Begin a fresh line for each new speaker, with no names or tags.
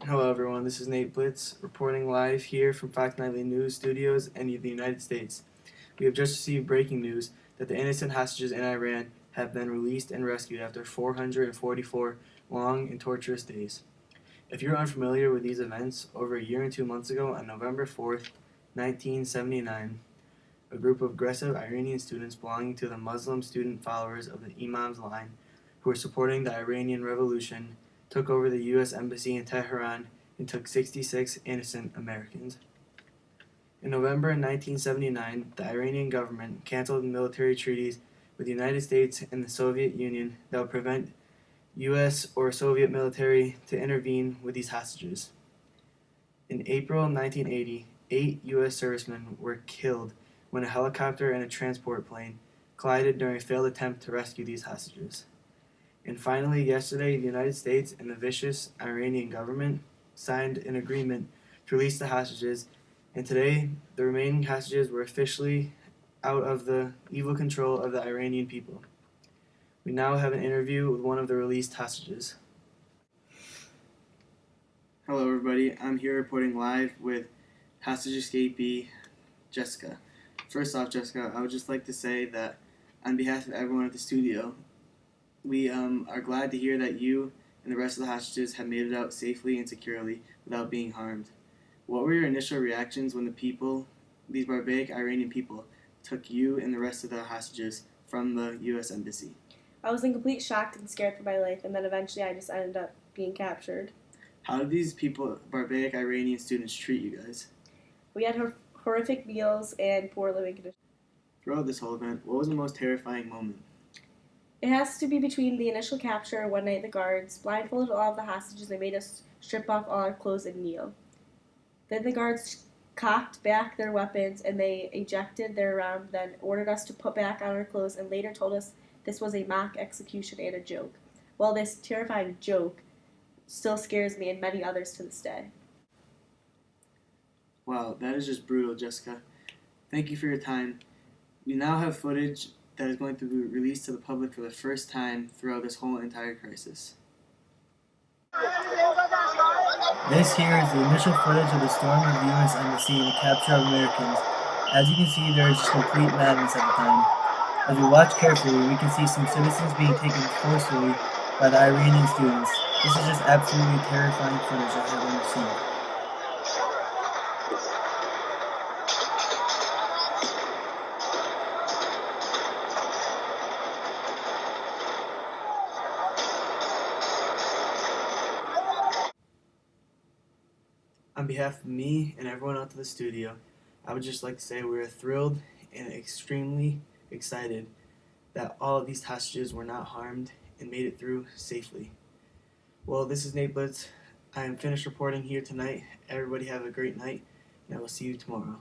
Hello everyone, this is Nate Blitz reporting live here from Fox Nightly News Studios in the United States. We have just received breaking news that the innocent hostages in Iran have been released and rescued after 444 long and torturous days. If you're unfamiliar with these events, over a year and 2 months ago on November 4th, 1979, a group of aggressive Iranian students belonging to the Muslim student followers of the Imam's line, who were supporting the Iranian Revolution, took over the U.S. Embassy in Tehran and took 66 innocent Americans. In November 1979, the Iranian government canceled military treaties with the United States and the Soviet Union that would prevent U.S. or Soviet military to intervene with these hostages. In April 1980, 8 U.S. servicemen were killed when a helicopter and a transport plane collided during a failed attempt to rescue these hostages. And finally, yesterday, the United States and the vicious Iranian government signed an agreement to release the hostages, and today, the remaining hostages were officially out of the evil control of the Iranian people. We now have an interview with one of the released hostages. Hello, everybody. I'm here reporting live with hostage escapee Jessica. First off, Jessica, I would just like to say that on behalf of everyone at the studio, we are glad to hear that you and the rest of the hostages have made it out safely and securely without being harmed. What were your initial reactions when the people, these barbaric Iranian people, took you and the rest of the hostages from the U.S. Embassy?
I was in complete shock and scared for my life, and then eventually I just ended up being captured.
How did these people, barbaric Iranian students, treat you guys?
We had horrific meals and poor living conditions.
Throughout this whole event, what was the most terrifying moment?
It has to be between the initial capture, one night the guards blindfolded all of the hostages and made us strip off all our clothes and kneel. Then the guards cocked back their weapons and they ejected their round, then ordered us to put back on our clothes and later told us this was a mock execution and a joke. Well, this terrifying joke still scares me and many others to this day.
Wow, that is just brutal, Jessica. Thank you for your time. We now have footage that is going to be released to the public for the first time throughout this whole entire crisis. This here is the initial footage of the storm of the U.S. Embassy and the capture of Americans. As you can see, there is just complete madness at the time. As we watch carefully, we can see some citizens being taken forcefully by the Iranian students. This is just absolutely terrifying footage I have ever seen. On behalf of me and everyone out to the studio, I would just like to say we are thrilled and extremely excited that all of these hostages were not harmed and made it through safely. Well, this is Nate Blitz. I am finished reporting here tonight. Everybody have a great night, and I will see you tomorrow.